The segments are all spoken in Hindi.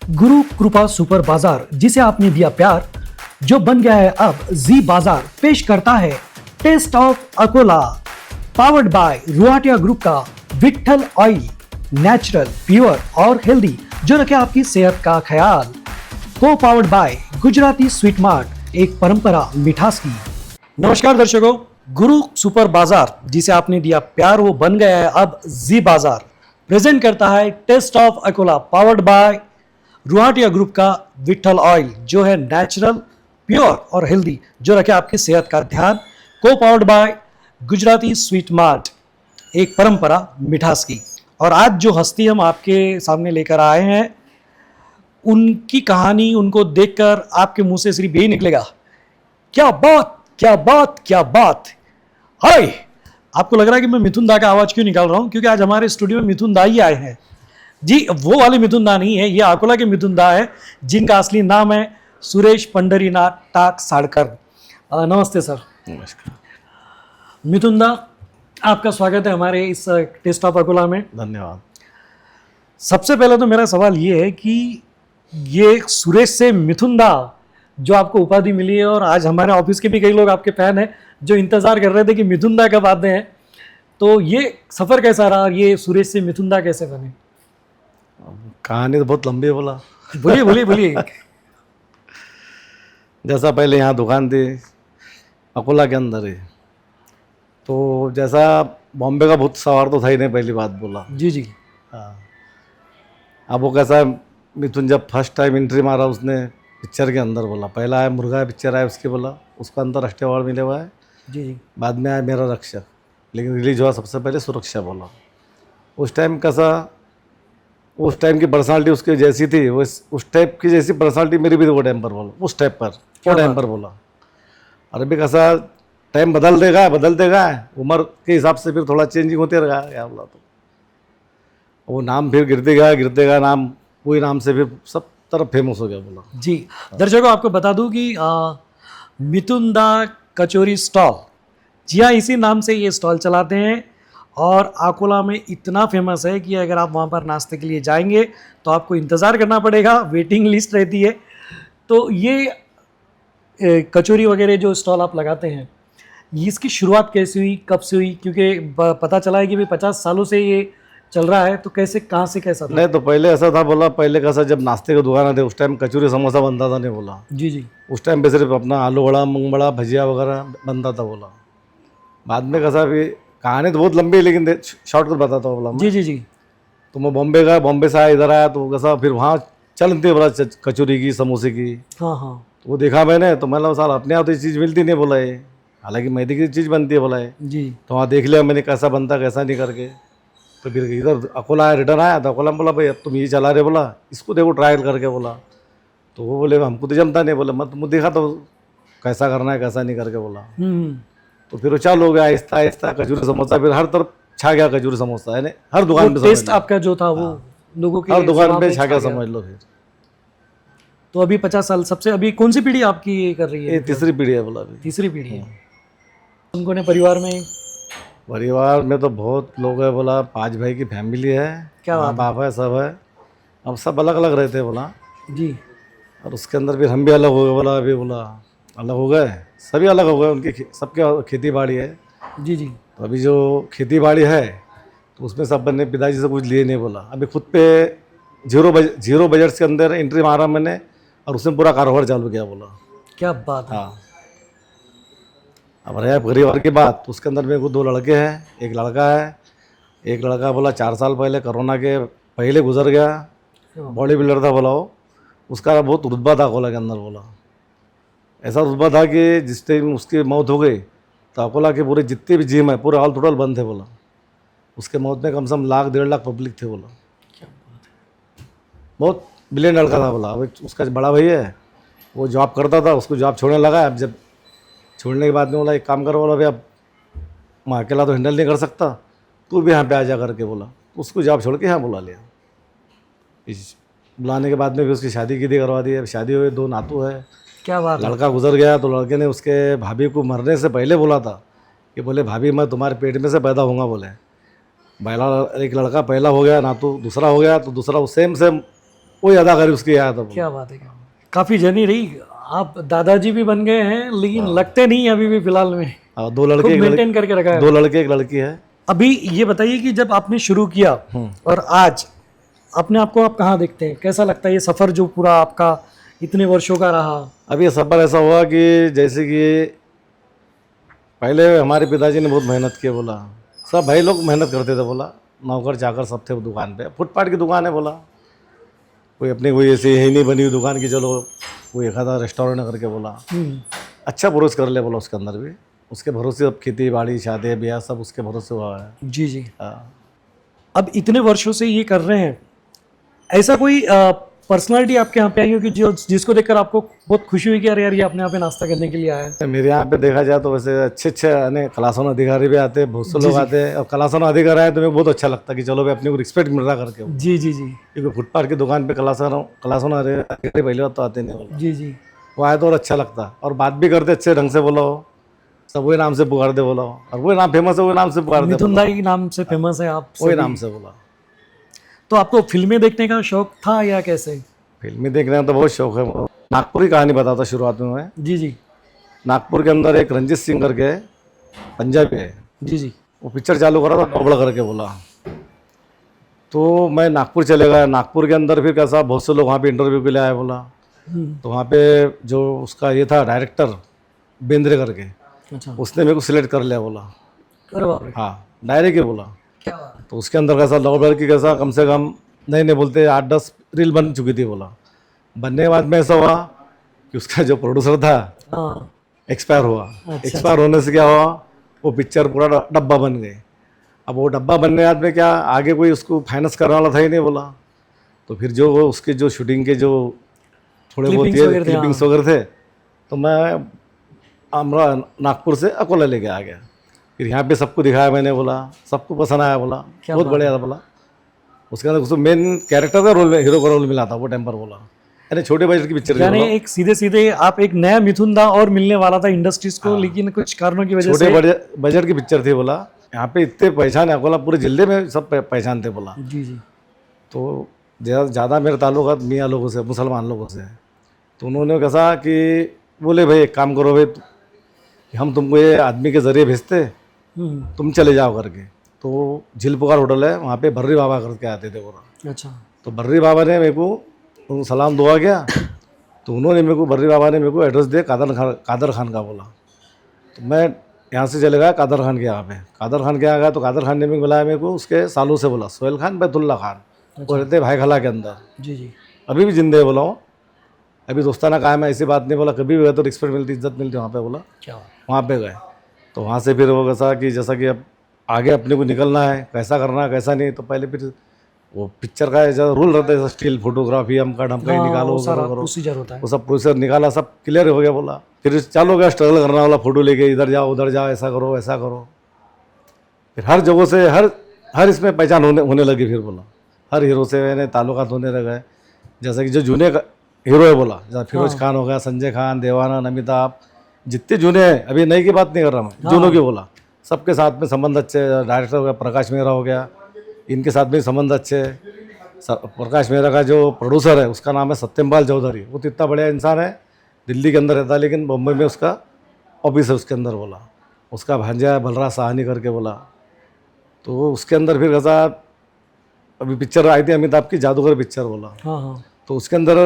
गुरु कृपा सुपर बाजार, जिसे आपने दिया प्यार, जो बन गया है अब जी बाजार, पेश करता है taste of Akola, powered by Ruatiya group का विट्ठल ऑयल, नेचुरल, प्योर और हेल्दी, जो रखे आपकी सेहत का ख्याल। को powered by Gujarati sweet mart, एक परंपरा मिठास की। नमस्कार दर्शकों, गुरु सुपर बाजार, जिसे आपने दिया प्यार, वो बन गया है अब जी बाजार, प्रेजेंट करता है taste of Akola, powered by Ruatiya group का विट्ठल ऑयल, जो है नेचुरल, प्योर और हेल्दी, जो रखे आपकी सेहत का ध्यान। को powered by Gujarati sweet mart, एक परंपरा मिठास की। और आज जो हस्ती हम आपके सामने लेकर आए हैं, उनकी कहानी, उनको देखकर आपके मुंह से सिर्फ यही निकलेगा, क्या बात, क्या बात, क्या बात। हाय, आपको लग रहा है कि मैं मिथुन दा का आवाज क्यों निकाल रहा हूं? क्योंकि आज हमारे स्टूडियो में मिथुन दा ही आए हैं जी। वो वाले मिथुन दा नहीं है, ये अकोला के मिथुन दा है, जिनका असली नाम है सुरेश पंढरीनाथ टाक साड़कर। नमस्ते सर। नमस्कार। मिथुन दा, आपका स्वागत है हमारे इस टेस्ट ऑफ अकोला में। धन्यवाद। सबसे पहले तो मेरा सवाल ये है कि ये सुरेश से मिथुन दा जो आपको उपाधि मिली है, और आज हमारे ऑफिस के भी कई लोग आपके फैन हैं जो इंतजार कर रहे थे कि मिथुन दा कब आते हैं, तो ये सफर कैसा रहा और ये सुरेश से मिथुन दा कैसे बने? कहानी तो बहुत लंबी है, बोला। बोलिए बोलिए बोलिए। जैसा पहले यहाँ दुकान थी अकोला के अंदर ही, तो जैसा बॉम्बे का भूत सवार तो था ही नहीं, पहली बात बोला। जी जी। हाँ। अब वो कैसा, मिथुन जब फर्स्ट टाइम एंट्री मारा उसने पिक्चर के अंदर, बोला पहला आया मुर्गा पिक्चर आया उसके, बोला उसको अंतर्राष्ट्रीय अवार्ड मिले हुआ है। जी जी। बाद में आया मेरा रक्षक, लेकिन रिलीज हुआ सबसे पहले सुरक्षा, बोला। उस टाइम कैसा, उस टाइम की पर्सनालिटी उसकी जैसी थी, वो उस टाइप की जैसी पर्सनालिटी मेरी भी थी वो टाइम पर, बोला उस टाइप पर, वो टाइम पर, बोला। और अभी कैसा टाइम बदल देगा, उम्र के हिसाब से फिर थोड़ा चेंजिंग होते रहेगा, क्या बोला। तो वो नाम फिर गिरते गया नाम, वही नाम से फिर सब तरफ फेमस हो गया, बोला। जी दर्शकों, आपको बता दूं कि मिथुन दा कचौरी स्टॉल, जी हाँ, इसी नाम से ये स्टॉल चलाते हैं, और अकोला में इतना फेमस है कि अगर आप वहाँ पर नाश्ते के लिए जाएंगे तो आपको इंतज़ार करना पड़ेगा, वेटिंग लिस्ट रहती है। तो ये कचौरी वगैरह जो स्टॉल आप लगाते हैं, इसकी शुरुआत कैसे हुई, कब से हुई? क्योंकि पता चला है कि भाई 50 सालों से ये चल रहा है, तो कैसे, कहाँ से कैसा था? नहीं, तो पहले ऐसा था, बोला पहले कैसा, जब नाश्ते की दुकान थे उस टाइम कचौरी समोसा बनता था, नहीं, बोला। जी जी। उस टाइम पे सिर्फ अपना आलू वड़ा, मूंग वड़ा, भजिया वगैरह बनता था, बोला। बाद में कैसा, भी कहानी तो बहुत लंबी है, लेकिन शॉर्टकट बताता हूँ, बोला मैं। जी जी जी। तो मैं बॉम्बे गया, बॉम्बे से आया, इधर आया, तो कैसा फिर वहाँ चलती है, बोला कचौरी की, समोसे की। हाँ हाँ। तो वो देखा मैंने, तो मतलब साल अपने यहाँ तो ये चीज़ मिलती नहीं, बोला ये, हालांकि मैदे की चीज़ बनती है, बोला ये। जी। तो वहाँ देख लिया मैंने कैसा बनता कैसा नहीं करके। तो फिर इधर अकोला आया, रिटर्न आया, तो अकोला में बोला भाई अब तुम ये चला रहे, बोला इसको देखो ट्रायल करके, बोला। तो वो बोले हमको तो जमता नहीं, बोला मैं तुम देखा तो कैसा करना है कैसा नहीं करके, बोला। तो फिर वो चालू हो गया, आहिस्ता आहिस्ता कचौरी समोसा, फिर हर तरफ छा गया कचौरी समोसा, है हर दुकान पे। टेस्ट आपका जो था वो लोगों के हर दुकान जुबान पे पे छा गया, गया। समझ लो। फिर तो अभी 50 साल, सबसे अभी कौन सी पीढ़ी आपकी ये कर रही है? ये तीसरी पीढ़ी है, बोला। अभी तीसरी पीढ़ी है। उनको ने परिवार में तो बहुत लोग है, बोला 5 भाई की फैमिली है, क्या माँ बाप है, सब है। अब सब अलग अलग रहते हैं, बोला। जी। और उसके अंदर फिर हम भी अलग हो गए, बोला। अभी बोला अलग हो गए, सभी अलग हो गए, उनकी सबके खेती बाड़ी है। जी जी। तो अभी जो खेती बाड़ी है, तो उसमें सब ने पिताजी से कुछ लिए नहीं, बोला। अभी खुद पे जीरो बजट के अंदर एंट्री मारा मैंने, और उसमें पूरा कारोबार चालू किया, बोला। क्या बात है। हाँ। अब रहे परिवार की बात, तो उसके अंदर मेरे को 2 लड़के हैं, एक लड़का है। एक लड़का, बोला 4 साल पहले कोरोना के पहले गुजर गया, बॉडी बिल्डर था, बोला वो। उसका बहुत रुतबा था अकोला के अंदर, बोला। ऐसा रुतबा था कि जिस टाइम उसकी मौत हो गई, तो अकोला के पूरे जितने भी जिम है पूरे ऑल टोटल बंद थे, बोला। उसके मौत में कम से कम 1 1.5 लाख पब्लिक थे, बोला। बहुत ब्रिलियंट लड़का था, बोला। अब उसका बड़ा भाई है, वो जॉब करता था, उसको जॉब छोड़ने लगा। अब जब छोड़ने के बाद में बोला एक काम करो, बोला भाई अब मैं अकेला तो हैंडल नहीं कर सकता, तू भी यहाँ पे आ जा करके, बोला। उसको जॉब छोड़ के यहाँ बुला लिया। इस बुलाने के बाद में भी उसकी शादी की थी, करवा दी। अब शादी हुई, 2 नातू है। क्या बात है। लड़का गुजर गया, तो लड़के ने उसके भाभी को मरने से पहले बोला था कि बोले भाभी मैं तुम्हारे पेट में से पैदा होऊंगा, बोले। पहला एक लड़का पहला हो गया, नातू दूसरा हो गया, तो दूसरा सेम वही अदाकारी उसकी याद है बोला। क्या बात है, काफी जर्नी रही। आप दादाजी भी बन गए हैं लेकिन लगते नहीं अभी भी फिलहाल में, हाँ, दो लड़के एक मेंटेन करके रखा है। दो लड़के एक लड़की है। अभी ये बताइए कि जब आपने शुरू किया और आज अपने आप को आप कहाँ देखते हैं, कैसा लगता है ये सफर जो पूरा आपका इतने वर्षों का रहा? अब ये सफ़र ऐसा हुआ कि जैसे कि पहले हमारे पिताजी ने बहुत मेहनत की बोला, सब भाई लोग मेहनत करते थे बोला, नौकर चाकर सब थे वो दुकान पे, फुटपाथ की दुकान है बोला, कोई अपनी कोई ऐसी है नहीं बनी हुई दुकान की, चलो कोई एक आधा रेस्टोरेंट करके बोला, अच्छा भरोसे कर ले बोला, उसके अंदर भी उसके भरोसे अब खेती बाड़ी शादी ब्याह सब उसके भरोसे हुआ है। जी जी। हाँ। अब इतने वर्षों से ये कर रहे हैं, ऐसा कोई पर्सनालिटी आपके यहाँ पे आई हो कि जो जिसको देखकर आपको बहुत खुशी हुई कि अरे यार ये अपने यहाँ पे नाश्ता करने के लिए आया है? मेरे यहाँ पे देखा जाए तो वैसे अच्छे अच्छे यानी कलासन अधिकारी भी आते हैं, बहुत से लोग आते हैं, और कलासन अधिकारी आए तो मेरे को बहुत अच्छा लगता है कि चलो भाई अपने को रिस्पेक्ट मिल रहा करके। जी जी जी क्योंकि फुटपाथ की दुकान पे कलासन अधिकारी पहली बात तो आते नहीं बोला, जी जी। वो आए तो और अच्छा लगता, और बात भी करते अच्छे ढंग से बोला हो, सब वही नाम से पुकारते बोला हो, और वही नाम फेमस है वही नाम से पुकारते, मिथुन दाई के नाम से फेमस है आप वही सभी। नाम से बोला। तो आपको फिल्में देखने का शौक था या कैसे? फिल्में देखने का तो बहुत शौक है। नागपुर की कहानी बताता शुरुआत में मैं। जी जी नागपुर के अंदर एक रंजीत सिंह करके पंजाबी है, जी जी। वो पिक्चर चालू करा था डोबड़ा करके बोला, तो मैं नागपुर चले गया। नागपुर के अंदर फिर कैसा बहुत से लोग वहाँ पे इंटरव्यू के लिए आए बोला, तो वहाँ पे जो उसका ये था डायरेक्टर बेंद्रे करके, अच्छा। उसने मेरे को सिलेक्ट कर लिया बोला। अरे बाप रे, हाँ, डायरेक्ट ही बोला। क्या बात है। तो उसके अंदर कैसा डॉबलर की कैसा कम से कम नहीं बोलते 8-10 रील बन चुकी थी बोला। बनने के बाद में ऐसा हुआ कि उसका जो प्रोड्यूसर था हाँ एक्सपायर हुआ। अच्छा। एक्सपायर होने से क्या हुआ, वो पिक्चर पूरा डब्बा बन गई। अब वो डब्बा बनने के बाद में क्या आगे कोई उसको फाइनेंस करने वाला था ही नहीं बोला, तो फिर जो वो उसके जो शूटिंग के जो थोड़े बहुत Clippings वगैरह थे, क्लिपिंग्स वगैरह थे, तो मैं हमरा नागपुर से अकोला लेके आ गया। फिर यहाँ पे सबको दिखाया मैंने बोला, सबको पसंद आया बोला, बहुत बढ़िया था बोला। उसके अंदर उसको मेन कैरेक्टर का रोल, हीरो का रोल मिला था वो टाइम पर बोला, यानी छोटे बजट की पिक्चर यानी एक सीधे सीधे आप एक नया मिथुन दा और मिलने वाला था इंडस्ट्रीज को, लेकिन कुछ कारणों की वजह से छोटे बजट की पिक्चर थी बोला। यहाँ पे इतने पहचान है अकोला पूरे जिले में सब पहचानते बोला। जी जी। तो ज़्यादा मेरा ताल्लुकात मियाँ लोगों से, मुसलमान लोगों से, तो उन्होंने कहा कि बोले भाई एक काम करो भाई, हम तुमको ये आदमी के ज़रिए भेजते, तुम चले जाओ करके। तो झील पुकार होटल है वहाँ पे बर्री बाबा करके आते थे पूरा। अच्छा। तो बर्री बाबा ने मेरे को सलाम दुआ किया, तो उन्होंने मेरे को बर्री बाबा ने मेरे को एड्रेस दिया कादर खान का बोला। तो मैं यहाँ से चले गया कादर खान के यहाँ पे। कादर खान के यहाँ गया तो कादर खान ने भी बुलाया मेरे को, उसके सालों से बोला सोहेल खान बैतुल्ला खान, वो रहते भाई खला के अंदर, जी जी। अभी भी जिंदे बोला हूँ, अभी दोस्ताना कायम है, ऐसी बात नहीं बोला, कभी भी गए तो रिस्पेक्ट मिलती, इज्जत मिलती वहाँ पे बोला। क्या बात। वहाँ पे गए तो वहाँ से फिर वो कैसा कि जैसा कि अब आगे अपने को निकलना है, कैसा करना है कैसा नहीं, तो पहले फिर वो पिक्चर का जैसा रूल रहता है, स्टिल फोटोग्राफी हमका ढमका ही निकालो, वो सारा करो करो, प्रोसीजर होता है। वो सब प्रोसेस निकाला, सब क्लियर हो गया बोला। फिर चालू हो गया स्ट्रगल करना वाला, फोटो लेके इधर जाओ उधर जाओ, ऐसा करो ऐसा करो। फिर हर जगह से हर इसमें पहचान होने लगी। फिर बोला हर हीरो से मैंने ताल्लुकात होने लगे, जैसे कि जो जूने हीरो है बोला, जैसे फिरोज खान हो गया, संजय खान, देवानंद, अमिताभ, जितने जूने हैं, अभी नई की बात नहीं कर रहा मैं, जूनों की बोला, सबके साथ में संबंध अच्छे। डायरेक्टर हो गया प्रकाश मेहरा हो गया, इनके साथ में संबंध अच्छे। प्रकाश मेहरा का जो प्रोड्यूसर है उसका नाम है सत्यमपाल चौधरी, वो तो इतना बढ़िया इंसान है, दिल्ली के अंदर रहता है लेकिन बम्बई में उसका ऑफिस है उसके अंदर बोला। उसका भांजा है बलराज साहनी करके बोला। तो उसके अंदर फिर कैसा अभी पिक्चर आई थी अमिताभ की जादूगर पिक्चर बोला, हाँ हाँ। तो उसके अंदर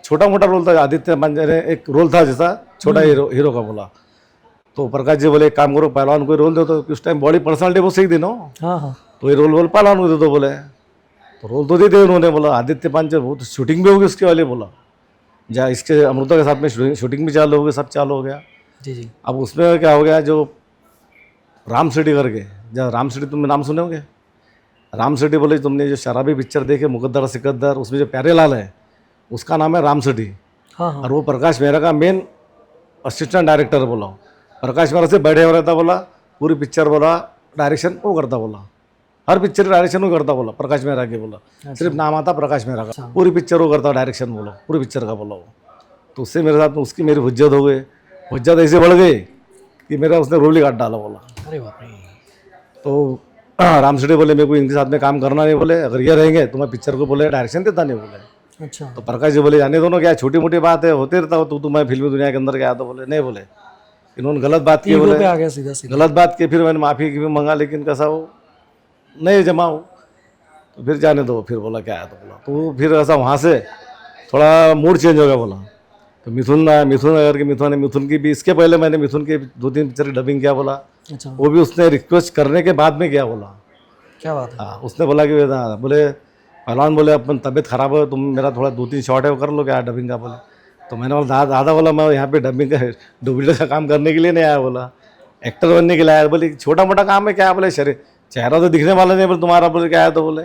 छोटा मोटा रोल था, आदित्य पंजरे एक रोल था जैसा छोटा हीरो का बोला। तो प्रकाश जी बोले एक काम करो पहलवान कोई रोल दो, तो उस टाइम बॉडी पर्सनालिटी बहुत सही थी ना, हाँ हाँ। तो ये रोल पहलवान को दे दो बोले। तो रोल तो दे दे उन्होंने बोला। आदित्य पांचर वो तो शूटिंग भी होगी उसके वाले बोला, जहाँ इसके अमृता के साथ में शूटिंग भी चालू हो गई, सब चालू हो गया। जी जी। अब उसमें क्या हो गया, जो राम सिटी करके, जहाँ राम सिटी तुमने नाम सुने होंगे, राम सिटी बोले तुमने जो शराबी पिक्चर देखे मुकद्दर सिकद्दर, उसमें जो प्यारेलाल है उसका नाम है राम सिटी, हाँ हाँ। और वो प्रकाश मेहरा का मेन असिस्टेंट डायरेक्टर बोला। प्रकाश मेहरा से बैठे हुए रहता बोला, पूरी पिक्चर बोला डायरेक्शन वो करता बोला, हर पिक्चर डायरेक्शन वो करता बोला प्रकाश मेहरा के बोला। सिर्फ नाम आता प्रकाश मेहरा का, पूरी पिक्चर वो करता डायरेक्शन बोला, पूरी पिक्चर का बोला वो। तो उससे मेरे साथ में उसकी मेरी हुज्जत हो गई, हुज्जत ऐसे बढ़ गई कि मेरा उसने रोल ही काट डाला बोला। अरे बाप रे। तो राम सेठी बोले मेरे को इनके साथ में काम करना नहीं, बोले अगर ये रहेंगे तो मैं पिक्चर को बोले डायरेक्शन देता नहीं बोले। अच्छा। तो प्रकाश जी बोले जाने दोनों, क्या छोटी मोटी बात है, होते रहता हो तू मैं फिल्मी दुनिया के अंदर गया तो बोले नहीं, बोले इन्होंने गलत बात की, ईगो बोले पे आ गया सीधा सीधा। गलत बात की, फिर मैंने माफ़ी की भी मंगा, लेकिन कैसा वो नहीं जमा हो, तो फिर जाने दो, फिर बोला क्या है, तो बोला तो फिर ऐसा वहाँ से थोड़ा मूड चेंज हो गया, बोला तो मिथुन आया, मिथुन अगर कि मिथुन की भी, इसके पहले मैंने मिथुन की 2-3 पिक्चर की डबिंग किया, बोला अच्छा, वो भी उसने रिक्वेस्ट करने के बाद में किया, बोला क्या बात है। हाँ, उसने बोला कि बोले पहलवान, बोले अपन तबीयत खराब है, तुम मेरा थोड़ा 2-3 शॉट है वो कर लो क्या डबिंग का, बोले तो मैंने बोला दादा बोला मैं यहाँ पे डबिंग का डुबलीडर का काम करने के लिए नहीं आया, बोला एक्टर बनने के लिए आया, बोले छोटा मोटा काम है क्या, बोले शरीर चेहरा तो दिखने वाला नहीं, बोले तुम्हारा, बोले क्या है, तो बोले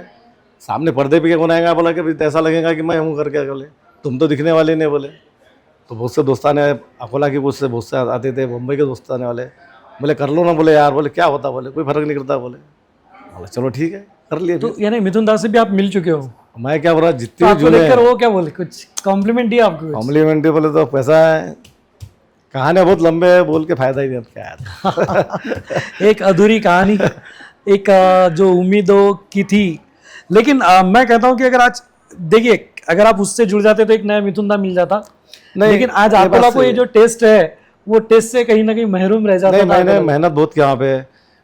सामने पर्दे पे क्या कौन आएगा, बोला कि ऐसा लगेगा कि मैं हूँ करके, बोले तुम तो दिखने वाले नहीं, बोले तो बहुत से दोस्ताने अकोला की बहुत से आते थे, मुंबई के दोस्ताने वाले, बोले कर लो ना, बोले यार, बोले क्या होता, बोले कोई फर्क नहीं करता, बोले चलो ठीक है कर लिए। तो यानी मिथुन दास से भी आप मिल चुके हो? मैं क्या बोला, तो जितने आपको जुड़े देखकर वो क्या बोले, कुछ कॉम्प्लीमेंट दिया आपको कुछ? कॉम्प्लीमेंट बोले तो पैसा है, कहानियाँ बहुत लंबे है, बोल के फायदा ही नहीं, अब क्या है। एक अधूरी कहानी, एक जो उम्मीदों की थी, लेकिन मैं कहता हूँ कि अगर आज देखिए, अगर आप उससे जुड़ जाते तो एक नया मिथुन दा मिल जाता, नहीं, लेकिन आज ये अकोला बात को ये सही जो टेस्ट है वो टेस्ट से कहीं ना कहीं महरूम रह जाता नहीं, था। मैंने मेहनत बहुत किया वहाँ पे,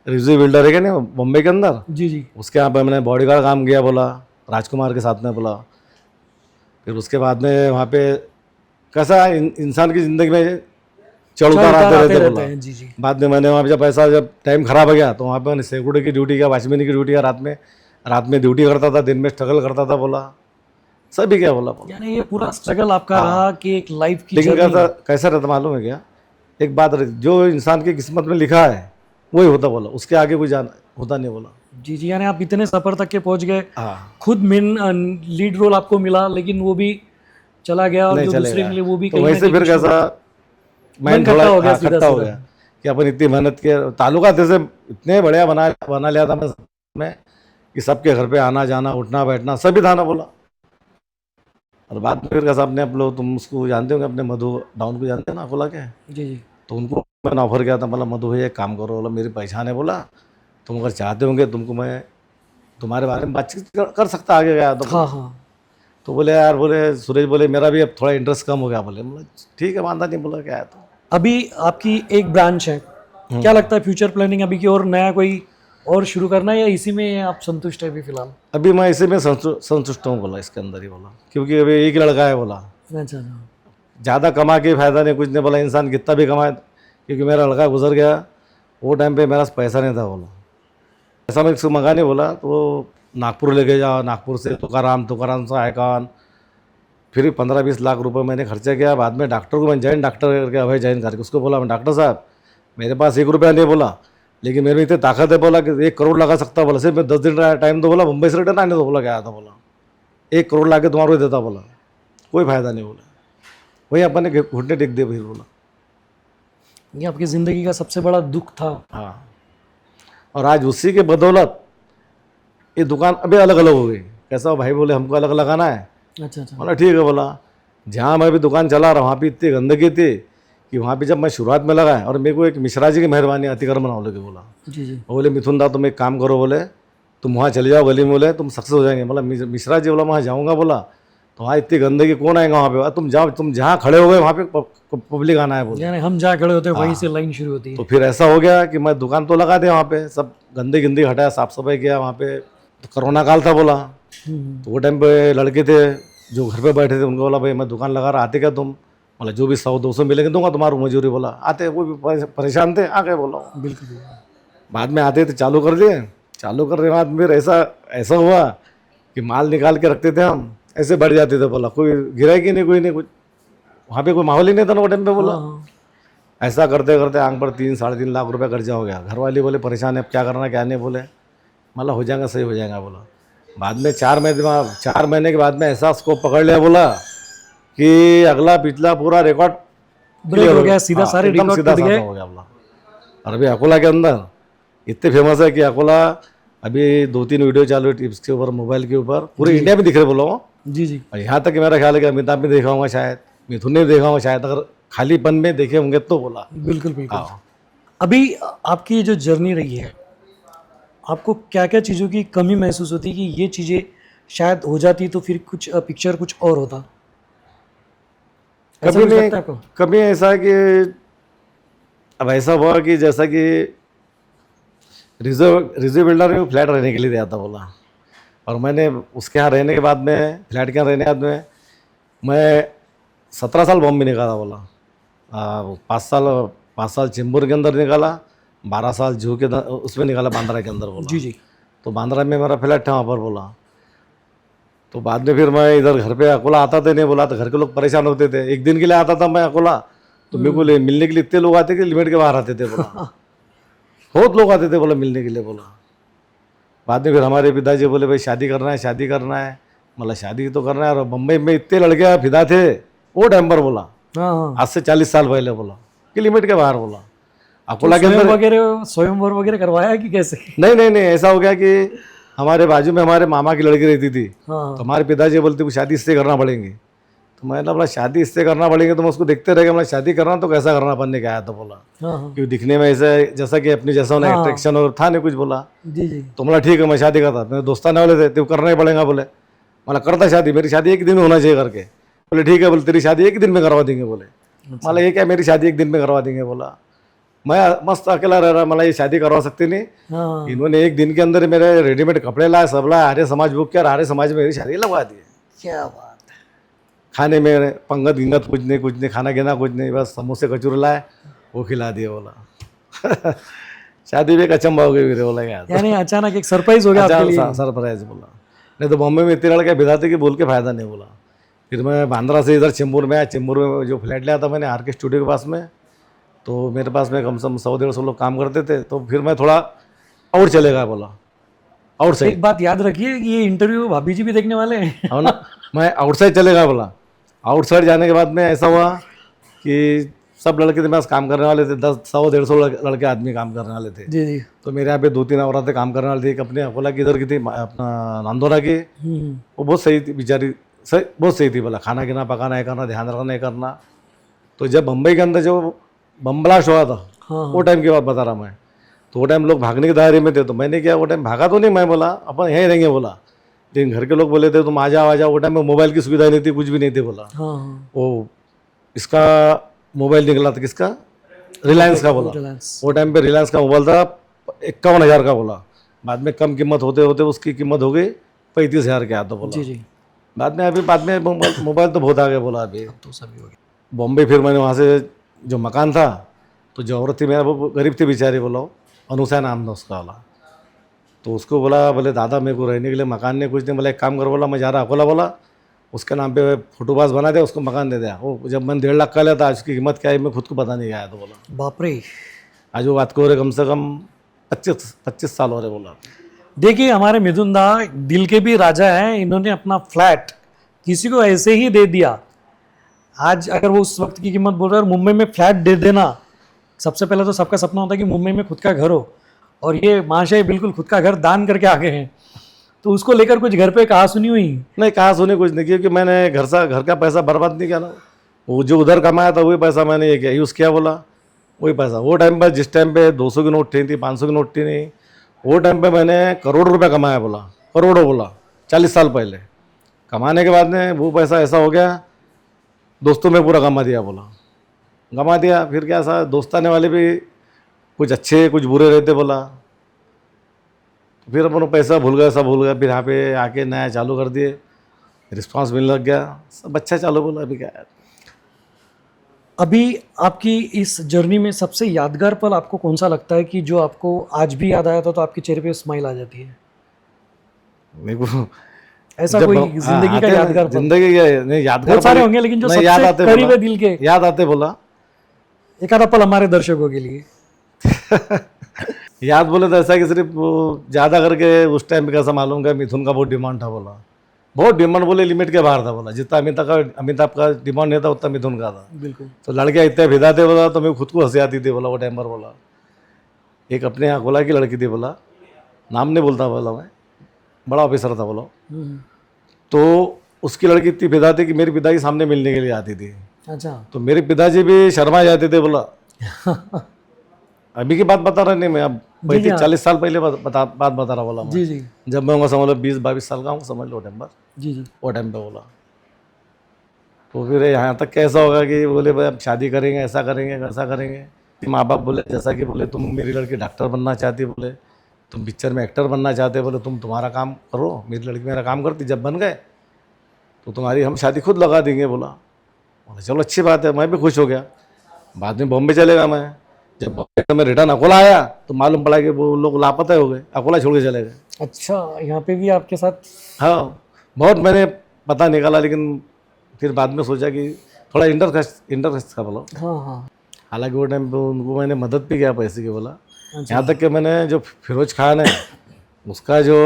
रिव्यू बिल्डर है क्या नहीं मुंबई के अंदर, जी जी। उसके यहाँ पे मैंने बॉडीगार्ड काम किया, बोला राजकुमार के साथ में, बोला फिर उसके बाद में वहाँ पे कैसा इंसान की ज़िंदगी में चढ़ उतार आते रहते, बोला हैं। जी जी। बाद में मैंने वहाँ पे जब टाइम खराब हो गया तो वहाँ पे मैंने सिक्योरिटी की ड्यूटी किया, वॉचमैन की ड्यूटी किया, रात में ड्यूटी करता था, दिन में स्ट्रगल करता था, बोला सभी क्या, बोला यानी ये पूरा स्ट्रगल आपका रहा कि एक लाइफ की लेकिन जर्नी। कैसा रहता मालूम है क्या, एक बात रहती, जो इंसान की किस्मत में लिखा है वही होता, बोला उसके आगे कोई जान होता नहीं, बोला जी जी। यानी आप इतने सफर तक के पहुंच गए, हाँ खुद मेन लीड रोल आपको मिला, लेकिन वो भी चला गया, और नहीं जो दूसरे चलेगा, मिले वो भी तो कहीं ना वैसे कहीं फिर कुछ कैसा मन माइंड खट्टा थोड़ा हो गया, सीधा खट्टा हो सीधा। गया कि अपन इतनी मेहनत के ताल्लुका जैसे इतने बढ़िया बना लिया था मैं कि सबके घर पे आना जाना उठना बैठना सभी था ना, बोला और बाद में फिर कैसा अपने आप लोग, तुम उसको जानते होंगे, अपने मधु डाउन को जानते हैं ना अकोला के, जी जी। तो उनको मैंने ऑफर किया था, बोला मधु भैया एक काम करो, बोला मेरी पहचान है, बोला तुम अगर चाहते होंगे तुमको मैं तुम्हारे बारे में बातचीत कर सकता आगे गया तो, हाँ हाँ। तो बोले यार, बोले सुरेश, बोले मेरा भी अब थोड़ा इंटरेस्ट कम हो गया, बोले ठीक है मानता नहीं, बोला क्या है, तो अभी आपकी एक ब्रांच है, क्या लगता है फ्यूचर प्लानिंग अभी की, और नया कोई और शुरू करना है या इसी में आप संतुष्ट है अभी फिलहाल? अभी मैं इसी में संतुष्ट हूँ, बोला इसके अंदर ही, बोला क्योंकि अभी एक ही लड़का है, बोला अच्छा अच्छा। ज़्यादा कमा के फायदा नहीं, कुछ नहीं, बोला इंसान कितना भी कमाए, क्योंकि मेरा लड़का गुजर गया वो टाइम पे मेरा पैसा नहीं था, बोला पैसा मैं इसको मंगा नहीं, बोला तो नागपुर लेके जाओ, नागपुर से तुकाराम से आयकान, फिर 15-20 लाख रुपए मैंने खर्चा किया, बाद में डॉक्टर को मैं जैन डॉक्टर करके अभय जैन करके उसको बोला, मैं डॉक्टर साहब मेरे पास 1 रुपया नहीं, बोला लेकिन मेरे में इतनी ताकत है, बोला कि 1 करोड़ लगा सकता, बोला सिर्फ मैं 10 दिन का टाइम दो, बोला मुंबई से रिटर्न आने दो, बोला क्या आया था, बोला 1 करोड़ ला के तुम्हारे को देता, बोला कोई फायदा नहीं, बोला वही अपन ने घुटने टेक दिए फिर, बोला ये आपकी ज़िंदगी का सबसे बड़ा दुख था। हाँ, और आज उसी के बदौलत ये दुकान अभी अलग अलग हो गई। कैसा हो भाई, बोले हमको अलग लगाना है, अच्छा अच्छा। बोला ठीक है, बोला जहाँ मैं भी दुकान चला रहा वहाँ पे इतनी गंदगी थी कि वहाँ पे जब मैं शुरुआत में लगा, और मेरे को एक मिश्रा जी की मेहरबानी अतिक्रमण वालों की, बोला जी जी। वो बोले मिथुन दा तुम एक काम करो, बोले तुम वहाँ चले जाओ गली में, बोले तुम सक्सेस हो जाएंगे, बोला मिश्रा जी, बोला वहाँ जाऊँगा, बोला तो वहाँ इतनी गंदगी कौन आएगा वहाँ पे, तुम जाओ, तुम जहाँ खड़े हो गए वहाँ पे पब्लिक आना है, बोले यानी हम जहाँ खड़े होते हैं वहीं से लाइन शुरू होती है। तो फिर ऐसा हो गया कि मैं दुकान तो लगा दिया वहाँ पे, सब गंदगी हटाया, साफ सफाई किया वहाँ पे, तो कोरोना काल था, बोला तो वो टाइम पे लड़के थे जो घर पे बैठे थे, उनको बोला भाई मैं दुकान लगा रहा, आते क्या तुम, बोला जो भी 100-200 मिलेंगे दूंगा तुम्हारी मजूरी, बोला आते, वो भी परेशान थे, आ गए, बोला बिल्कुल। बाद में आते थे, चालू कर दिए, चालू करने के बाद फिर ऐसा हुआ कि माल निकाल के रखते थे हम, ऐसे बढ़ जाते थे, बोला कोई गिराई कि नहीं, कोई नहीं, कुछ वहाँ पे कोई माहौल ही नहीं था ना वो टाइम पे, बोला ऐसा करते करते आंख पर 3-3.5 लाख रुपया खर्चा हो गया। घर वाले बोले परेशान है, अब क्या करना क्या नहीं, बोले मतलब हो जाएगा, सही हो जाएगा, बोला बाद में 4 महीने के बाद में ऐसा स्कोप पकड़ लिया, बोला कि अगला पिछला पूरा रिकॉर्ड ब्रेक हो गया, सीधा सारे एकदम रिकॉर्ड सीधा टूट साधा गए। हो गया, बोला और अभी अकोला के अंदर इतने फेमस है कि अकोला अभी 2-3 वीडियो चालू है टिप्स के ऊपर, मोबाइल के ऊपर, पूरे इंडिया में दिख रहे, बोला वो जी जी। और यहाँ तक कि मेरा ख्याल है कि अमिताभ ने देखा होगा शायद, मिथुन ने देखा होगा शायद, अगर खालीपन में देखे होंगे तो, बोला बिल्कुल बिल्कुल। हाँ। अभी आपकी जो जर्नी रही है, आपको क्या क्या चीज़ों की कमी महसूस होती कि ये चीज़ें शायद हो जाती तो फिर कुछ पिक्चर कुछ और होता? ऐसा कभी कुछ नहीं, लगता है आपको? कभी ऐसा कि अब ऐसा हुआ कि जैसा कि रिजर्व बिल्डर में फ्लैट रहने के लिए दिया था बोला, और मैंने उसके यहाँ रहने के बाद में, फ्लैट के यहाँ रहने के बाद में मैं 17 साल बॉम्बे निकाला बोला। 5 साल चेंबूर के अंदर निकाला, 12 साल जू के उसमें निकाला, बांद्रा के अंदर बोला। जी जी। तो बांद्रा में मेरा फ्लैट था वहाँ पर बोला। तो बाद में फिर मैं इधर घर पे अकोला आता था नहीं बोला, तो घर के लोग परेशान होते थे। एक दिन के लिए आता था मैं अकोला, तो मेरे को मिलने के लिए इतने लोग आते कि लिमिट के बाहर आते थे बोला। बहुत लोग आते थे बोला मिलने के लिए बोला। बाद में फिर हमारे पिताजी बोले भाई शादी करना है, शादी करना है। मतलब शादी तो करना है, और बम्बई में इतने लड़के फिदा थे वो टाइम पर बोला, हाँ हाँ। आज से 40 साल पहले बोला, कि लिमिट के बाहर बोला। तो अकोला के अंदर स्वयंवर वगैरह करवाया कि कैसे? नहीं, ऐसा हो गया कि हमारे बाजू में हमारे मामा की लड़की रहती थी। हाँ तो हमारे पिताजी बोलते वो शादी इससे करना पड़ेंगे। तो मैंने बोला शादी इससे करना पड़ेंगे तो मैं उसको देखते रह गया। मतलब शादी करना तो कैसा करना बनने का आया था बोला, हाँ हाँ। क्योंकि दिखने में ऐसे जैसा कि अपनी जैसा होना हाँ। अट्रैक्शन और था नहीं कुछ बोला। जी जी। तो बोला ठीक है मैं शादी करता। मेरे दोस्ताने वाले थे तो करना ही पड़ेगा बोले। मतलब करता शादी, मेरी शादी एक दिन में होना चाहिए करके। बोले ठीक है, बोले तेरी शादी एक दिन में करवा देंगे बोले। मतलब ये क्या मेरी शादी एक दिन में करवा देंगे बोला। मैं मस्त अकेला रह रहा, मतलब ये शादी करवा सकते नहीं। हाँ। इन्होंने एक दिन के अंदर मेरे रेडीमेड कपड़े लाए, सब लाए, आर्य समाज बुक किया और आर्य समाज में मेरी शादी लगवा दी। क्या बात है। खाने में पंगत गिंगत कुछ नहीं, खाना गिना कुछ नहीं, बस समोसे कचूरे लाए वो खिला दिए बोला। शादी भी एक अचंभा हो गई मेरे बोला यार। यानी अचानक एक सरप्राइज हो गया आपके लिए। सरप्राइज बोला। नहीं तो बॉम्बे में इतने लड़के भिदा थे कि बोल के फायदा नहीं बोला। फिर मैं बांद्रा से इधर चेंबूर में आया। चेंबूर में जो फ्लैट लिया था मैंने RK स्टूडियो के पास में, तो मेरे पास में कम से कम 100-150 लोग काम करते थे। तो फिर मैं थोड़ा और चलेगा बोला, आउटसाइड। एक बात याद रखिए कि ये इंटरव्यू भाभी जी भी देखने वाले हैं। हो ना, मैं आउटसाइड चलेगा बोला। आउटसाइड जाने के बाद में ऐसा हुआ कि सब लड़के मेरे पास काम करने वाले थे, 100-150 लड़के आदमी काम करने वाले थे। जी जी। तो मेरे यहाँ पे 2-3 औरतें काम करने वाली थी। एक अपने अकोला की इधर की थी, अपना नांदोरा की, वो बहुत सही थी बेचारी, सही बहुत सही थी बोला। खाना गिना पकाना, ये करना, ध्यान रखना, ये करना। तो जब मुंबई के अंदर जो बम ब्लास्ट हुआ था, हाँ वो टाइम की बात बता रहा मैं। तो वो टाइम लोग भागने के दायरे में थे। तो मैंने क्या वो टाइम भागा तो नहीं, मैं बोला अपन यहीं रहेंगे बोला। लेकिन घर के लोग बोले थे तुम आ जाओ आ जाओ। वो टाइम में मोबाइल की सुविधा नहीं थी, कुछ भी नहीं थी बोला। हाँ। वो इसका मोबाइल निकला था, किसका, रिलायंस का बोला। रिलायंस। वो टाइम पे रिलायंस का मोबाइल था 51,000 का बोला। बाद में कम कीमत होते होते उसकी कीमत हो गई 35,000 के आता बोला। जी जी। बाद में मोबाइल तो बहुत आ गया बोला अभी। तो सभी हो गया। बॉम्बे फिर मैंने वहाँ से जो मकान था, तो जो औरत थी मेरा वो गरीब थी बेचारी बोला, अनुसा नाम था उसका वाला। तो उसको बोला, बोले दादा मेरे को रहने के लिए मकान नहीं, कुछ नहीं। बोला एक काम कर, बोला मैं जा रहा अकोला, बोला उसके नाम पे फोटोपास बना दिया, उसको मकान दे दिया। वो जब मैंने 1.5 लाख का लिया था, आज की कीमत क्या है मैं खुद को पता नहीं आया। तो बोला बाप रे। आज वो बात को हो रहे कम से कम 25 साल हो रहे बोला। देखिए हमारे मिथुन दा दिल के भी राजा हैं। इन्होंने अपना फ्लैट किसी को ऐसे ही दे दिया। आज अगर वो उस वक्त की कीमत बोल रहे हैं, और मुंबई में फ्लैट दे देना, सबसे पहले तो सबका सपना होता है कि मुंबई में खुद का घर हो, और ये महाशय बिल्कुल खुद का घर दान करके आ गए हैं। तो उसको लेकर कुछ घर पे कहा सुनी हुई? नहीं कहा सुनी कुछ नहीं, क्योंकि मैंने घर का पैसा बर्बाद नहीं किया ना। वो जो उधर कमाया था वही पैसा मैंने ये किया, यूज़ किया बोला, वही पैसा। वो टाइम पर जिस टाइम पे 200 की नोट थी, 500 की नोट थी नहीं, वो टाइम पे मैंने करोड़ रुपए कमाया बोला, करोड़ों बोला, 40 साल पहले। कमाने के बाद में वो पैसा ऐसा हो गया, दोस्तों में पूरा गमा दिया बोला, गमा दिया। फिर क्या सा दोस्ताने वाले भी कुछ अच्छे कुछ बुरे रहते बोला। फिर अपन पैसा भूल गए, सब भूल गए। फिर यहाँ पे आके नया चालू कर दिए, रिस्पांस मिलने लग गया, सब अच्छा चालू बोला। अभी क्या है, अभी आपकी इस जर्नी में सबसे यादगार पल आपको कौन सा लगता है कि जो आपको आज भी याद आया था तो आपके चेहरे पे स्माइल आ जाती है? मेरे को ऐसा जब कोई हाँ, जिंदगी का आते हैं ना, यादगार पल? जिंदगी का नहीं यादगार बहुत सारे पल- होंगे, लेकिन जो नहीं, याद सबसे आते करीब बोला, है दिल के, याद आते बोला। एक आधा पल हमारे दर्शकों के लिए। याद बोले तो ऐसा कि सिर्फ वो ज़्यादा करके उस टाइम पे कैसा मालूम का मिथुन का बहुत डिमांड था बोला, बहुत डिमांड बोले लिमिट के बाहर था बोला। जितना अमिताभ का डिमांड नहीं था उतना मिथुन का था। बिल्कुल। तो लड़के इतने भिदा थे बोला, तो मेरे खुद को हंसी आती थी बोला वो टाइम पर बोला। एक अपने यहाँ अकोला की लड़की थी बोला, नाम नहीं बोलता बोला मैं, बड़ा ऑफिसर था बोला। तो उसकी लड़की इतनी पिता थी कि मेरे पिताजी सामने मिलने के लिए आती थी। अच्छा। तो मेरे पिताजी भी शर्मा जाते थे बोला। अभी की बात बता रहा नहीं मैं, अब जी, हाँ। 40 साल पहले बात बता रहा बोला मैं। जी जी जब मैं होगा समझ लो 20-22 साल का हूँ, समझ लो वो टाइम पर, जी जी। वो टाइम पे बोला। तो फिर यहाँ तक कैसा होगा कि बोले भाई अब शादी करेंगे, ऐसा करेंगे, ऐसा करेंगे। माँ बाप बोले जैसा कि बोले तुम मेरी लड़की डॉक्टर बनना चाहती, बोले तुम पिक्चर में एक्टर बनना चाहते, बोले तुम तुम्हारा काम करो, मेरी लड़की मेरा काम करती, जब बन गए तो तुम्हारी हम शादी खुद लगा देंगे। बोला चलो अच्छी बात है, मैं भी खुश हो गया। बाद में बॉम्बे चलेगा मैं। जब बॉम्बे में रिटर्न अकोला आया तो मालूम पड़ा कि वो लोग लापता हो गए, अकोला छोड़ के चले गए। अच्छा, यहाँ पे भी आपके साथ? हाँ, बहुत मैंने पता निकाला, लेकिन फिर बाद में सोचा कि थोड़ा इंटरेस्ट था बोलो। हाँ हाँ। हालांकि वो टाइम पे उनको मैंने मदद भी किया पैसे की बोला। अच्छा। यहाँ तक कि मैंने जो फिरोज खान है उसका जो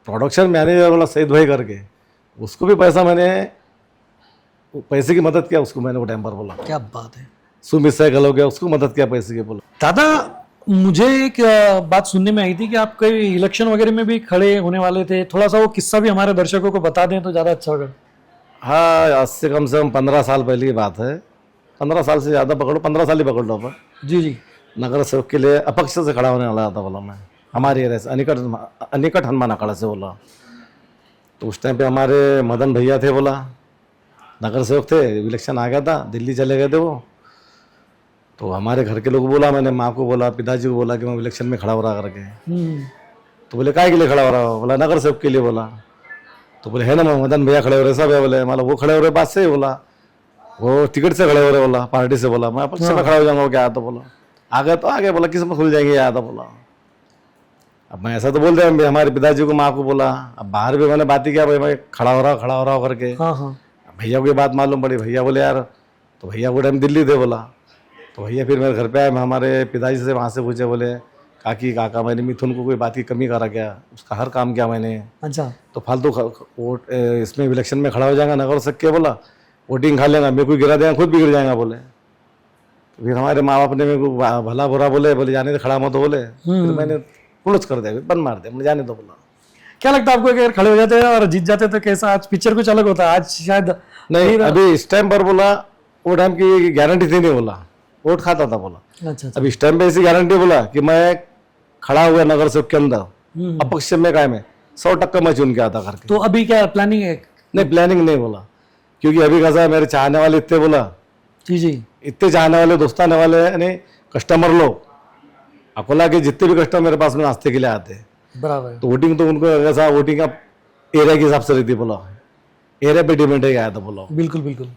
प्रोडक्शन मैनेजर बोला सईद भाई करके, उसको भी पैसे की मदद किया उसको मैंने वो टाइम पर बोला। क्या बात है। सुमित सहगल हो गया, उसको मदद किया पैसे की बोला। दादा, मुझे एक बात सुनने में आई थी कि आप कई इलेक्शन वगैरह में भी खड़े होने वाले थे। थोड़ा सा वो किस्सा भी हमारे दर्शकों को बता दें तो ज़्यादा अच्छा होगा। हाँ, आज से कम 15 साल पहले की बात है। 15 साल से ज़्यादा पकड़ो, 15 साल ही पकड़ लो अपन। जी जी। नगर सेवक के लिए अपक्ष से खड़ा होने वाला था बोला मैं, हमारे एरिया से, अनिकट हनुमान अखाड़ा से बोला। तो उस टाइम पे हमारे मदन भैया थे बोला, नगर सेवक थे, इलेक्शन आ गया था, दिल्ली चले गए थे वो। तो हमारे घर के लोग बोला, मैंने माँ को बोला, पिताजी को बोला कि मैं इलेक्शन में खड़ा हो रहा करके। तो बोले काय के लिए खड़ा हो रहा हो? बोला नगर सेवक के लिए। बोला तो बोले है ना मदन भैया खड़े हो रहे सब है। बोले मतलब वो खड़े हो रहे बात से ही। बोला वो टिकट से खड़े हो रहे, बोला पार्टी से। बोला मैं अपक्ष में खड़ा हो जाऊंगा क्या? तो बोला आगे तो आगे, बोला किस्मत खुल जाएंगे यार। तो बोला अब मैं ऐसा तो बोल रहा हमारे पिताजी को, माँ को बोला। अब बाहर भी मैंने बात ही किया, भाई मैं खड़ा हो रहा हूँ करके। हाँ हाँ। भैया को ये बात मालूम पड़ी। भैया बोले यार, तो भैया वो टाइम दिल्ली थे। बोला तो भैया फिर मेरे घर पे आए, मैं हमारे पिताजी से वहाँ से पूछे, बोले काकी काका मैंने मिथुन को कोई बात की कमी करा क्या? उसका हर काम किया मैंने। अच्छा। तो फालतू वोट इसमें इलेक्शन में खड़ा हो जाएगा नगर सक के, बोला वोटिंग खा लेगा, मेरे को गिरा देगा, खुद बिगड़ जाएगा। बोले तो फिर हमारे माँ बाप ने मेरे को भला बुरा बोले जाने दे, खड़ा मत हो बोले। फिर मैंने क्लोज कर दिया, बंद मार दिया, मुझे जाने दो। बोला क्या लगता है आपको अगर खड़े हो जाते हैं और जीत जाते तो कैसा आज पिक्चर कुछ अलग होता? आज शायद नहीं, अभी इस टाइम पर बोला, वो टाइम की गारंटी थी नहीं। बोला वोट खाता था। बोला अच्छा। अब इस टाइम पे ऐसी गारंटी बोला कि मैं खड़ा हुआ नगर सेवक के अंदर, अपक्ष में कायम है, 100% मैं चुन के आता करके। तो अभी क्या प्लानिंग है? नहीं, प्लानिंग नहीं। बोला क्योंकि अभी कैसा है, मेरे चाहने वाले इतने, बोला जी जी, इतने चाहने वाले, दोस्ताने वाले यानी कस्टमर लोग, अकोला के जितने भी कस्टमर मेरे पास में नाश्ते के लिए आते हैं, बराबर है। तो वोटिंग तो उनको ऐसा वोटिंग का एरिया के हिसाब से रहती है। बोला एरिया पे डिपेंड है आया था। बोला बिल्कुल बिल्कुल।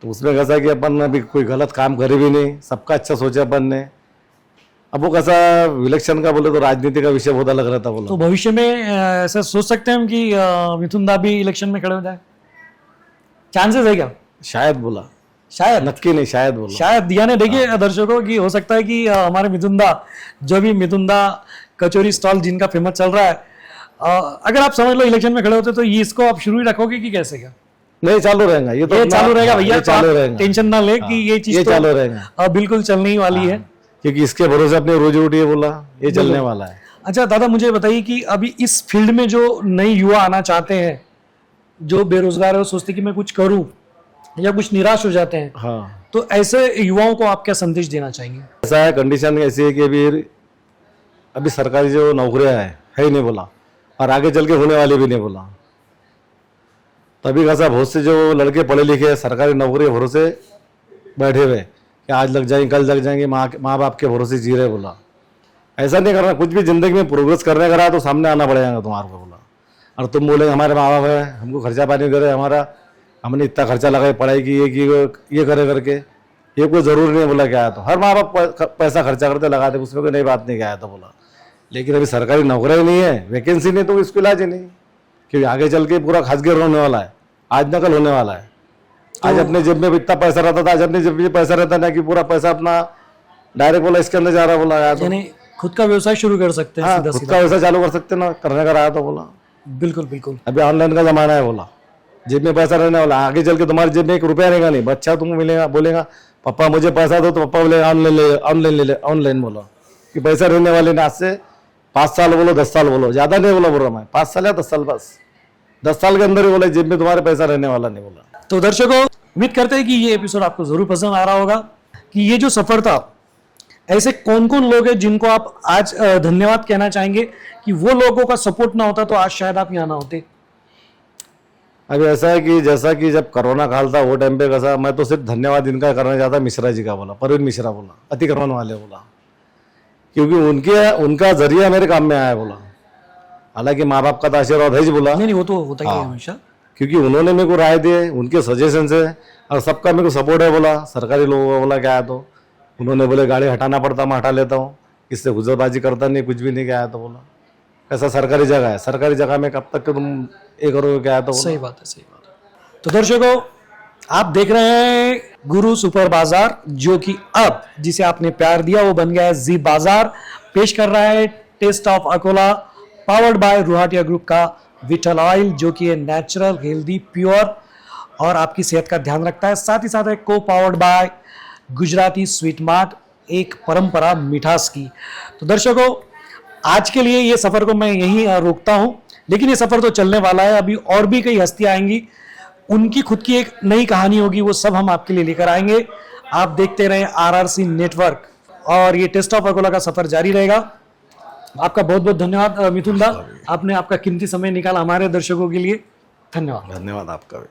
तो उसमें कैसा है कि अपन अभी कोई गलत काम करे भी नहीं, सबका अच्छा सोचा अपन ने। अब वो कैसा इलेक्शन का बोले तो राजनीति का विषय बहुत अलग रहता। बोला तो भविष्य में ऐसा सोच सकते हैं हम कि मिथुन दा भी इलेक्शन में खड़े हो जाए? चांसेस है क्या? शायद। बोला शायद, नक्की नहीं, शायद। बोला शायद। यानी देखिए दर्शकों की हो सकता है कि हमारे मिथुन दा, जो भी मिथुन दा कचौरी स्टॉल जिनका फेमस चल रहा है, अगर आप समझ लो इलेक्शन में खड़े होते तो ये इसको आप शुरू ही रखोगे कि कैसे? क्या नहीं, चालू रहेगा ये तो, ये चालू रहेगा भैया, ये चालू रहेगा, टेंशन ना ले कि ये चीज ये तो चालू रहेगा, बिल्कुल चलने ही वाली है। क्योंकि इसके भरोसे अपनी रोजी रोटी है। बोला ये चलने वाला है। अच्छा दादा, मुझे बताइए कि अभी इस फील्ड में जो नए युवा आना चाहते हैं, जो बेरोजगार है, वो सोचते कि मैं कुछ करूं, या कुछ निराश हो जाते हैं, हाँ, तो ऐसे युवाओं को आप क्या संदेश देना चाहेंगे? ऐसा है, कंडीशन ऐसी है कि अभी सरकारी जो नौकरियां है ही नहीं। बोला और आगे चल के होने वाली भी नहीं। बोला तभी कैसा बहुत से जो लड़के पढ़े लिखे सरकारी नौकरी के भरोसे बैठे हुए कि आज लग जाएंगे, कल लग जाएंगे, माँ बाप के भरोसे जी रहे। बोला ऐसा नहीं करना, कुछ भी जिंदगी में प्रोग्रेस करने का रहा तो सामने आना पड़ेगा तुम्हारे को। बोला और तुम बोलेंगे हमारे माँ बाप है, हमको खर्चा पानी दे रहे, हमने इतना खर्चा लगाया पढ़ाई की, ये करे करके, ये कोई ज़रूरी नहीं। बोला क्या है, तो हर माँ बाप पैसा खर्चा करते लगाते, उसमें कोई नई बात नहीं क्या है। तो बोला लेकिन अभी सरकारी नौकरी ही नहीं है, वैकेंसी नहीं, तो इसको इलाज ही नहीं, क्योंकि आगे चल के पूरा खासगिर होने वाला है, आज नकल होने वाला है। आज अपने जेब में इतना पैसा रहता था, आज अपने जेब में पैसा रहता ना कि पूरा पैसा अपना डायरेक्ट बोला इसके अंदर जा रहा। बोला यार यानी खुद का व्यवसाय शुरू कर सकते हैं, हाँ, सीधा खुद सीधा। का व्यवसाय चालू कर सकते ना, करने का रहा। तो बोला बिल्कुल बिल्कुल। अभी ऑनलाइन का जमाना है। बोला जेब में पैसा रहने वाला, आगे चल के तुम्हारी जेब में 1 रुपया रहेगा नहीं। बच्चा तुमको मिलेगा, बोलेगा पापा मुझे पैसा दो, तो पापा बोले ऑनलाइन ले ले। ऑनलाइन बोला कि पैसा रहने वाले ना, आज से 5 साल बोलो, 10 साल बोलो, ज्यादा नहीं बोला बोल रहा मैं, 5 साल या 10 साल, बस 10 साल के अंदर ही बोला, जेब में तुम्हारे पैसा रहने वाला नहीं। बोला तो दर्शकों, उम्मीद करते हैं कि ये एपिसोड आपको जरूर पसंद आ रहा होगा, कि ये जो सफर था ऐसे कौन कौन लोग हैं जिनको आप आज धन्यवाद कहना चाहेंगे कि वो लोगों का सपोर्ट ना होता तो आज शायद आप यहाँ ना होते? अभी ऐसा है कि जैसा कि जब कोरोना काल था वो टाइम पे कैसा, मैं तो सिर्फ धन्यवाद इनका करना चाहता, मिश्रा जी का बोला, परवीन मिश्रा बोला, अतिक्रमण वाले बोला, क्योंकि उनका जरिया मेरे काम में आया बोला। हालांकि माँ बाप का तो आशीर्वाद है ही बोला, नहीं वो तो होता ही है हाँ। हमेशा। क्योंकि उन्होंने मेरे को राय दिए, उनके सजेशन से, और सबका मेरे को सपोर्ट है बोला। सरकारी लोगों का बोला क्या है तो उन्होंने बोले गाड़ी हटाना पड़ता मैं हटा लेता हूँ, इससे हुजरबाजी करता नहीं, कुछ भी नहीं क्या है तो बोला। ऐसा सरकारी जगह है, सरकारी जगह में कब तक तुम ये करोगे क्या है तो बोला। सही बात है, सही बात है। तो दर्शकों, आप देख रहे हैं गुरु सुपर बाजार, जो कि अब जिसे आपने प्यार दिया वो बन गया है जी बाजार। पेश कर रहा है taste of Akola, powered by Ruhatiya group का विठल ऑयल, जो कि नेचुरल, हेल्दी, प्योर और आपकी सेहत का ध्यान रखता है। साथ ही साथ है को powered by Gujarati sweet mart, एक परंपरा मिठास की। तो दर्शकों, आज के लिए ये सफर को मैं यहीं रोकता हूं, लेकिन ये सफर तो चलने वाला है। अभी और भी कई हस्तियां आएंगी, उनकी खुद की एक नई कहानी होगी, वो सब हम आपके लिए लेकर आएंगे। आप देखते रहें RRC नेटवर्क, और ये टेस्ट ऑफ अकोला का सफर जारी रहेगा। आपका बहुत बहुत धन्यवाद मिथुन दा, आपने आपका कीमती समय निकाला हमारे दर्शकों के लिए। धन्यवाद। धन्यवाद आपका भी।